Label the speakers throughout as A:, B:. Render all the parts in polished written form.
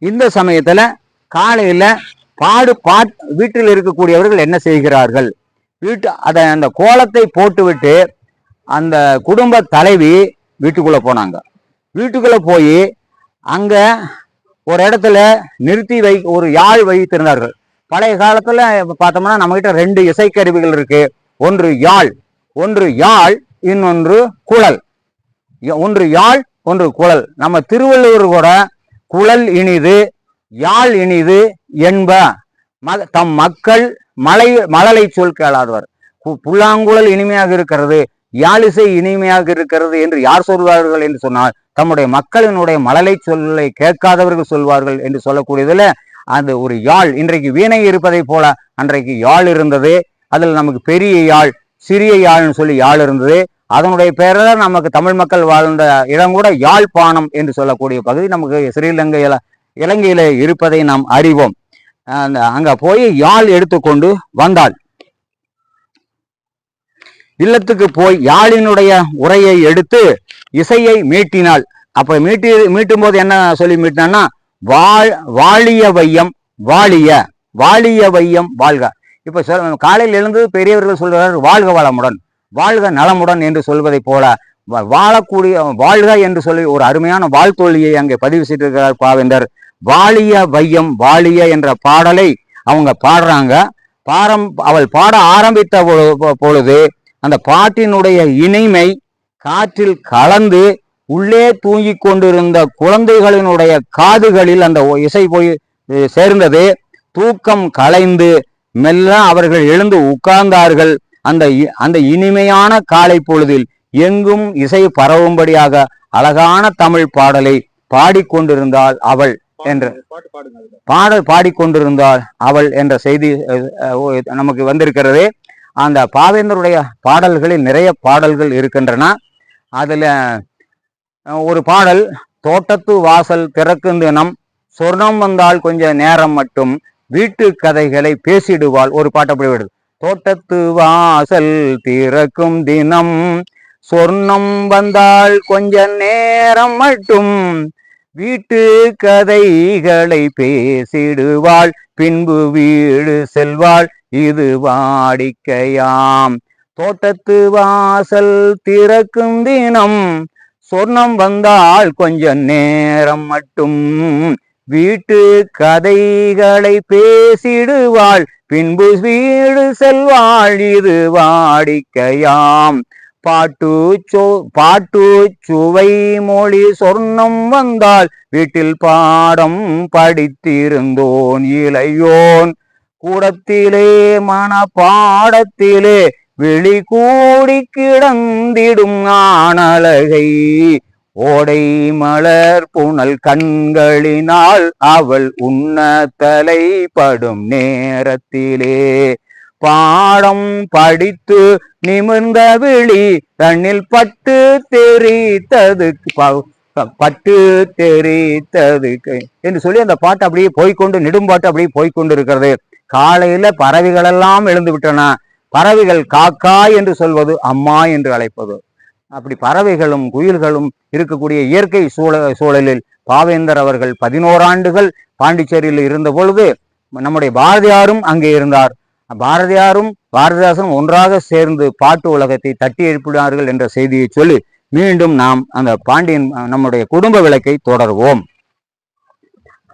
A: இந்த சமயத்துல காலையில வீட்டில் இருக்கக்கூடியவர்கள் என்ன செய்கிறார்கள், அந்த கோலத்தை போட்டுவிட்டு அந்த குடும்ப தலைவி வீட்டுக்குள்ள போனாங்க. வீட்டுக்குள்ள போய் அங்க ஒரு இடத்துல நிறுத்தி ஒரு யாழ் வைத்திருந்தார்கள். பழைய காலத்துல பார்த்தோம்னா நம்ம கிட்ட 2 இசைக்கருவிகள் இருக்கு. ஒன்று யாழ், இன்னொன்று குழல். ஒன்று யாழ், ஒன்று குழல். நம்ம திருவள்ளுவர் கூட குழல் இனிது யாழ் இனிது என்ப தம் மக்கள் மழலை சொல் கேளாதவர். புல்லாங்குழல் இனிமையாக இருக்கிறது, யாழிசை இனிமையாக இருக்கிறது என்று யார் சொல்வார்கள் என்று சொன்னால் தம்முடைய மக்களினுடைய மழலை சொல்லை கேட்காதவர்கள் சொல்வார்கள் என்று சொல்லக்கூடியதுல அந்த ஒரு யாழ். இன்றைக்கு வீணை இருப்பதை போல அன்றைக்கு யாழ் இருந்தது. அதில் நமக்கு பெரிய யாழ், சிறிய யாழ்னு சொல்லி யாழ் இருந்தது. அதனுடைய பெயரில் நமக்கு தமிழ் மக்கள் வாழ்ந்த இடம் கூட யாழ்ப்பாணம் என்று சொல்லக்கூடிய பகுதி நமக்கு இலங்கையில இருப்பதை நாம் அறிவோம். அங்க போய் யாழ் எடுத்துக்கொண்டு வந்தாள். இல்லத்துக்கு போய் யாழினுடைய உரையை எடுத்து இசையை மீட்டினாள். அப்ப மீட்டும் போது என்ன சொல்லி மீட்டினா, வாழிய வையம் வாழிய வையம் வாழ்க. இப்ப காலையில் எழுந்து பெரியவர்கள் சொல்கிறார்கள் வாழ்க வளமுடன், வாழ்க நலமுடன் என்று சொல்வதை போல வாழ்க என்று சொல்லி ஒரு அருமையான வாழ்த்தொழியை அங்கே பதிவு செய்திருக்கிறார் பாவேந்தர். வாழிய வையம் வாழிய என்ற பாடலை அவங்க பாடுறாங்க. அவள் பாட ஆரம்பித்த பொழுது அந்த பாட்டினுடைய இனிமை காற்றில் கலந்து உள்ளே தூங்கிக் கொண்டிருந்த குழந்தைகளினுடைய காதுகளில் அந்த இசை போய் சேர்ந்தது. தூக்கம் கலைந்து மெல்ல அவர்கள் எழுந்து உட்கார்ந்தார்கள். அந்த இனிமையான காலை பொழுதில் எங்கும் இசை பரவும்படியாக அழகான தமிழ் பாடலை பாடிக்கொண்டிருந்தாள் அவள் என்ற பாடிக்கொண்டிருந்தாள் அவள் என்ற செய்தி நமக்கு வந்திருக்கிறது. அந்த பாவேந்தருடைய பாடல்களில் நிறைய பாடல்கள் இருக்கின்றன. அதுல ஒரு பாடல், தோட்டத்து வாசல் திறக்கும் தினம் சொர்ணம் வந்தால் கொஞ்ச நேரம் மட்டும் வீட்டு கதைகளை பேசிடுவாள். ஒரு பாட்டு அப்படி விடுது. தோட்டத்து வாசல் திறக்கும் தினம் சொர்ணம் வந்தால் கொஞ்ச நேரம் மட்டும் வீட்டு கதைகளை பேசிடுவாள், பின்பு வீடு செல்வாள், இது வாடிக்கையாம். தோட்டத்து வாசல் திறக்கும் தினம் சொர்ணம் வந்தால் கொஞ்ச நேரம் மட்டும் வீட்டு கதைகளை பேசிடுவாள், பின்பு வீடு செல்வாள், இது வாடிக்கையாம். பாட்டு சுவை மொழி சொர்ணம் வந்தால் வீட்டில் பாடம் படித்திருந்தோன் இளையோன், கூடத்திலே மன பாடத்திலே வெளி கூடி கிடந்திடும் ஆனழகை, ஓடை மலர் புனல் கண்களினால் அவள் உண்ண தலைப்படும் நேரத்திலே பாடம் படித்து நிமிர்ந்த விழி தன்னில் பட்டு தெரித்தது என்று சொல்லி அந்த பாட்டு அப்படியே போய்கொண்டு நெடும்பாட்டு அப்படியே போய்கொண்டு இருக்கிறது. காலையில பறவைகள் எல்லாம் எழுந்து விட்டன. பறவைகள் காக்கா என்று சொல்வது, அம்மா என்று அழைப்பது. அப்படி பறவைகளும் குயில்களும் இருக்கக்கூடிய இயற்கை சூழலில் பாவேந்தர் அவர்கள் 11 ஆண்டுகள் பாண்டிச்சேரியில் இருந்த பொழுது நம்முடைய பாரதியாரும் அங்கே இருந்தார். பாரதியாரும் பாரதிதாசனும் ஒன்றாக சேர்ந்து பாட்டு உலகத்தை தட்டி எழுப்பினார்கள் என்ற செய்தியை சொல்லி மீண்டும் நாம் அந்த பாண்டியன் நம்முடைய குடும்ப விளக்கை தொடர்வோம்.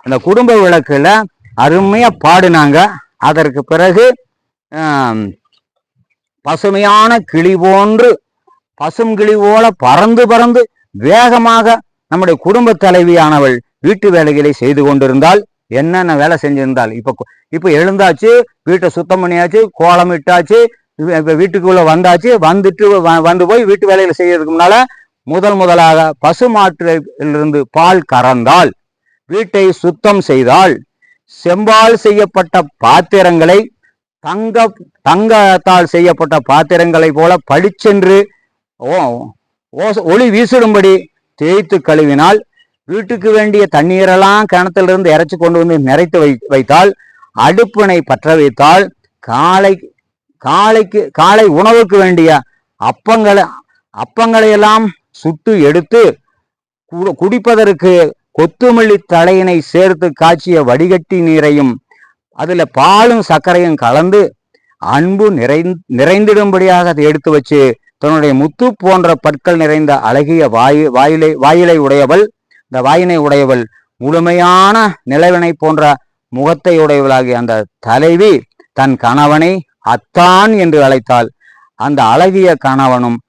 A: அந்த குடும்ப விளக்குல அருமையா பாடினாங்க. அதற்கு பிறகு பசுமையான கிளி போன்று பசும் கிளி போல பறந்து பறந்து வேகமாக நம்முடைய குடும்ப தலைவியானவள் வீட்டு வேலைகளை செய்து கொண்டிருந்தால் என்னென்ன வேலை செஞ்சிருந்தால் இப்ப எழுந்தாச்சு, வீட்டை சுத்தம் பண்ணியாச்சு, கோலம் இட்டாச்சு, வீட்டுக்குள்ள வந்தாச்சு, வந்து போய் வீட்டு வேலைகளை செய்யறதுக்கு முன்னால முதலாக பசு மாட்டிலிருந்து பால் கறந்தால், வீட்டை சுத்தம் செய்தால், செம்பால் செய்யப்பட்ட பாத்திரங்களை தங்கத்தால் செய்யப்பட்ட பாத்திரங்களை போல பளிச்சென்று ஒளி வீசிடும்படி தேய்த்து கழுவினால், வீட்டுக்கு வேண்டிய தண்ணீரெல்லாம் கிணத்திலிருந்து இறைச்சி கொண்டு வந்து நிறைத்து வைத்தால், அடுப்பினை பற்ற வைத்தால், காலை உணவுக்கு வேண்டிய அப்பங்களை எல்லாம் சுட்டு எடுத்து குடிப்பதற்கு கொத்துமல்லி தலையினை சேர்த்து காய்ச்சிய வடிகட்டி நீரையும் அதுல பாலும் சர்க்கரையும் கலந்து அன்பு நிறைந்திடும்படியாக அதை எடுத்து வச்சு தன்னுடைய முத்து போன்ற பற்கள் நிறைந்த அழகிய வாயிலை உடையவள், இந்த வாயினை உடையவள், முழுமையான நிலவினை போன்ற முகத்தை உடையவளாகிய அந்த தலைவி தன் கணவனை அத்தான் என்று அழைத்தாள். அந்த அழகிய கணவனும்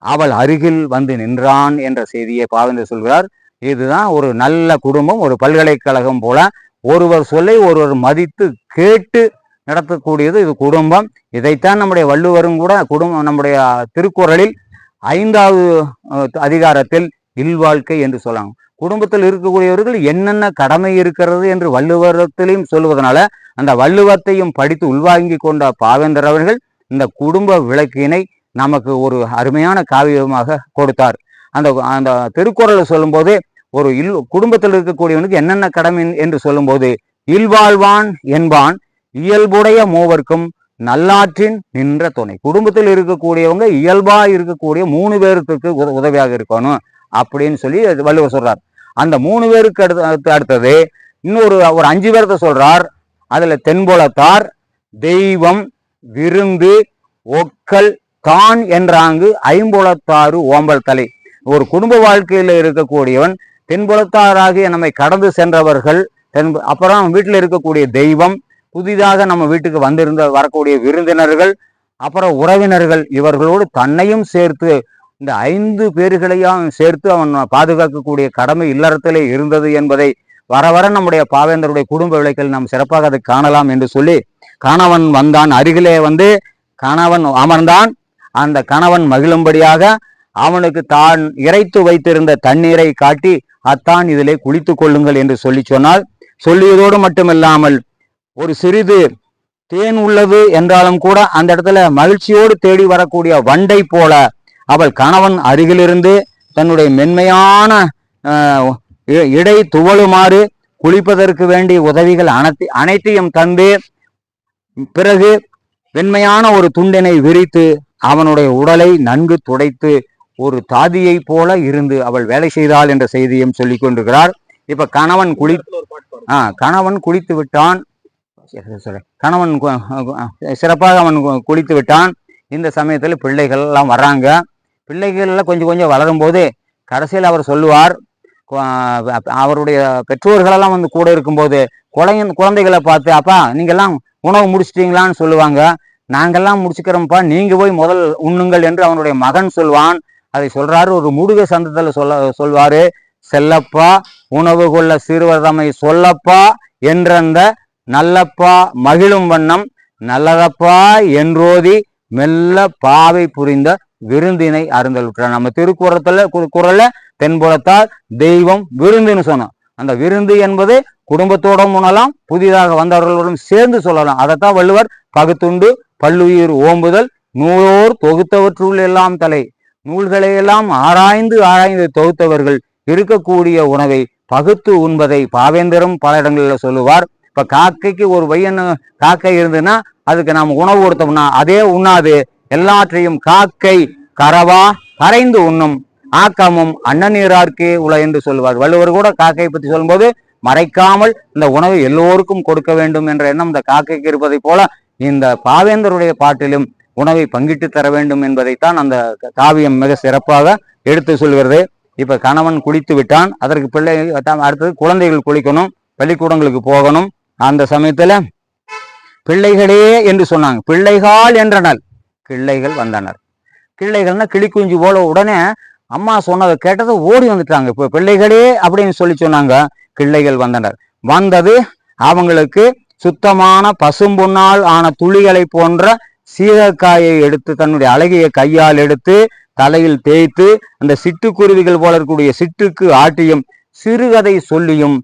A: அவள் அருகில் வந்து நின்றான் என்ற செய்தியை பாவேந்தர் சொல்கிறார். இதுதான் ஒரு நல்ல குடும்பம், ஒரு பல்கலைக்கழகம் போல ஒருவர் சொல்லை ஒருவர் மதித்து கேட்டு நடத்தக்கூடியது இது குடும்பம். இதைத்தான் நம்முடைய வள்ளுவரும் கூட நம்முடைய திருக்குறளில் 5வது அதிகாரத்தில் இல்வாழ்க்கை என்று சொல்லாங்க. குடும்பத்தில் இருக்கக்கூடியவர்கள் என்னென்ன கடமை இருக்கிறது என்று வள்ளுவரத்திலையும் சொல்வதனால அந்த வள்ளுவத்தையும் படித்து உள்வாங்கி கொண்ட பாவேந்தர் அவர்கள் இந்த குடும்ப விளக்கினை நமக்கு ஒரு அருமையான காவியமாக கொடுத்தார். அந்த அந்த திருக்குறளை சொல்லும்போது ஒரு குடும்பத்தில் இருக்கக்கூடியவனுக்கு என்னென்ன கடமை என்று சொல்லும்போது இல்வாழ்வான் என்பான் இயல்புடைய மூவர்க்கும் நல்லாற்றின் நின்ற துணை. குடும்பத்தில் இருக்கக்கூடியவங்க இயல்பா இருக்கக்கூடிய 3 பேருக்கு உதவியாக இருக்கணும் அப்படின்னு சொல்லி வள்ளுவர் சொல்றார். அந்த 3 பேருக்கு அடுத்தது இன்னொரு ஒரு 5 பேர்த்த சொல்றார். அதுல தென்புலத்தார், தெய்வம், விருந்து, ஒக்கல், தான் என்றாங்கு ஐம்புலத்தாறு ஓம்பல் தலை. ஒரு குடும்ப வாழ்க்கையில இருக்கக்கூடியவன் தென்புலத்தாராகிய நம்மை கடந்து சென்றவர்கள், அப்புறம் வீட்டில் இருக்கக்கூடிய தெய்வம், புதிதாக நம்ம வீட்டுக்கு வரக்கூடிய விருந்தினர்கள், அப்புறம் உறவினர்கள், இவர்களோடு தன்னையும் சேர்த்து இந்த 5 பேர்களையும் சேர்த்து அவன் பாதுகாக்கக்கூடிய கடமை இல்லறத்திலே இருந்தது என்பதை வர வர நம்முடைய பாவேந்தருடைய குடும்ப விளக்கில் நாம் சிறப்பாக அதை காணலாம் என்று சொல்லி, கணவன் வந்தான், அருகிலே வந்து கணவன் அமர்ந்தான். அந்த கணவன் மகிழும்படியாக அவனுக்கு தான் இறைத்து வைத்திருந்த தண்ணீரை காட்டி அத்தான் இதிலே குளித்து கொள்ளுங்கள் என்று சொன்னால், சொல்லியதோடு மட்டுமில்லாமல் ஒரு சிறிது தேன் உள்ளது என்றாலும் கூட அந்த இடத்துல மகிழ்ச்சியோடு தேடி வரக்கூடிய வண்டை போல அவள் கணவன் அருகிலிருந்து தன்னுடைய மென்மையான இடை துவளுமாறு குளிப்பதற்கு வேண்டிய உதவிகள் அனைத்தையும் தந்து, பிறகு வெண்மையான ஒரு துண்டினை விரித்து அவனுடைய உடலை நன்கு துடைத்து ஒரு தாதியை போல இருந்து அவள் வேலை செய்தாள் என்ற செய்தியும் சொல்லி கொண்டிருக்கிறார். இப்ப கணவன் குளித்து விட்டான். கணவன் சிறப்பாக அவன் குளித்து விட்டான். இந்த சமயத்தில் பிள்ளைகள் எல்லாம் வர்றாங்க. பிள்ளைகள் எல்லாம் கொஞ்சம் கொஞ்சம் வளரும் போது கடைசியில் அவர் சொல்லுவார், அவருடைய பெற்றோர்களெல்லாம் வந்து கூட இருக்கும்போது குழந்தைகளை பார்த்து, அப்பா நீங்கெல்லாம் உணவு முடிச்சிட்டீங்களான்னு சொல்லுவாங்க. நாங்கெல்லாம் முடிச்சுக்கிறோம்ப்பா, நீங்க போய் முதல் உண்ணுங்கள் என்று அவனுடைய மகன் சொல்வான். அதை சொல்றாரு. ஒரு முடுக சந்தத்தில் சொல்வாரு, செல்லப்பா உணவு கொள்ள சிறுவர் தம்மை சொல்லப்பா என்றந்த நல்லப்பா மகிழும் வண்ணம் நல்லதப்பா என்றோதி மெல்ல பாவை புரிந்த விருந்தினை அருந்தல் விட்டார். நம்ம குறள்ல தென்புலத்தால் தெய்வம் விருந்துன்னு சொன்னோம். அந்த விருந்து என்பது குடும்பத்தோடும் உணலாம், புதிதாக வந்தவர்களோடும் சேர்ந்து சொல்லலாம். அதைத்தான் வள்ளுவர் பகுத்துண்டு பல்லுயிர் ஓம்புதல் நூலோர் தொகுத்தவற்றுள் எல்லாம் தலை. நூல்களையெல்லாம் ஆராய்ந்து தொகுத்தவர்கள் இருக்கக்கூடிய உணவை பகுத்து உண்பதை பாவேந்தரும் பல இடங்களில் சொல்லுவார். இப்ப காக்கைக்கு ஒரு காக்கை இருந்ததுன்னா அதுக்கு நாம் உணவு கொடுத்தோம்னா அதே உண்ணாது, எல்லாற்றையும் காக்கை கரவா கரைந்து உண்ணும் ஆக்கமும் அன்னநீரார்க்கே உள என்று சொல்லுவார். வள்ளுவர் கூட காக்கையை பற்றி சொல்லும்போது மறைக்காமல் இந்த உணவை எல்லோருக்கும் கொடுக்க வேண்டும் என்ற எண்ணம் இந்த காக்கைக்கு இருப்பதை போல இந்த பாவேந்தருடைய பாட்டிலும் உணவை பங்கிட்டு தர வேண்டும் என்பதைத்தான் அந்த காவியம் மிக சிறப்பாக எடுத்து சொல்கிறது. இப்ப கணவன் குளித்து விட்டான். அதற்கு பிள்ளை அடுத்தது குழந்தைகள் குளிக்கணும், பள்ளிக்கூடங்களுக்கு போகணும். அந்த சமயத்துல பிள்ளைகளே என்று சொன்னாங்க. பிள்ளைகள் என்றனர், கிள்ளைகள் வந்தனர். கிள்ளைகள்னா கிளிக்குஞ்சு போல உடனே அம்மா சொன்னதை கேட்டதை ஓடி வந்துட்டாங்க. இப்ப பிள்ளைகளே அப்படின்னு சொல்லி சொன்னாங்க. கிள்ளைகள் வந்தனர். வந்தது அவங்களுக்கு சுத்தமான பசும்பொன்னால் ஆன துளிகளை போன்ற சீகக்காயை எடுத்து தன்னுடைய அழகிய கையால் எடுத்து தலையில் தேய்த்து அந்த சிட்டுக்குருவிகள் போல இருக்கக்கூடிய சிட்டுக்கு ஆட்டியும் சிறுகதை சொல்லியும்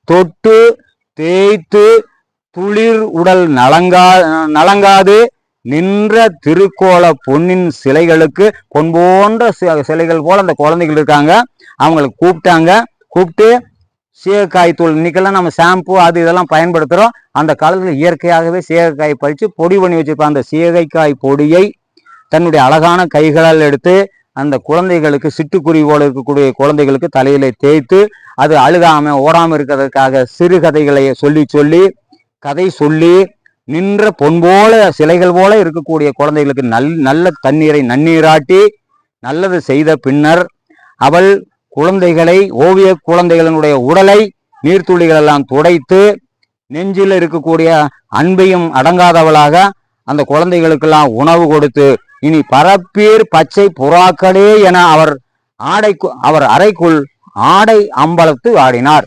A: தொட்டு தேய்த்து துளிர் உடல் நலங்காது நின்ற திருக்கோல பொன்னின் சிலைகளுக்கு பொன் போன்ற சிலைகள் போல அந்த குழந்தைகள் இருக்காங்க. அவங்களுக்கு கூப்பிட்டு சீகக்காய் தூள், இன்னைக்கெல்லாம் நம்ம ஷாம்பு அது இதெல்லாம் பயன்படுத்துகிறோம். அந்த காலத்தில் இயற்கையாகவே சீகக்காய் பறித்து பொடி பண்ணி வச்சிருப்பாங்க. அந்த சீகைக்காய் பொடியை தன்னுடைய அழகான கைகளால் எடுத்து அந்த குழந்தைகளுக்கு சிட்டுக்குருவி போல இருக்கக்கூடிய குழந்தைகளுக்கு தலையில தேய்த்து அது அழுகாம ஓடாம இருக்கிறதுக்காக சிறுகதைகளை சொல்லி சொல்லி கதை சொல்லி நின்ற பொன் போல சிலைகள் போல இருக்கக்கூடிய குழந்தைகளுக்கு நல்ல தண்ணீரை நன்னீராட்டி நல்லது செய்த பின்னர் அவள் குழந்தைகளை ஓவிய குழந்தைகளினுடைய உடலை நீர்த்துளிகள் எல்லாம் துடைத்து நெஞ்சில் இருக்கக்கூடிய அன்பையும் அடங்காதவளாக அந்த குழந்தைகளுக்கெல்லாம் உணவு கொடுத்து இனி பரப்பீர் பச்சை புறாக்களே என அவர் அறைக்குள் ஆடை அம்பலத்து ஆடினார்.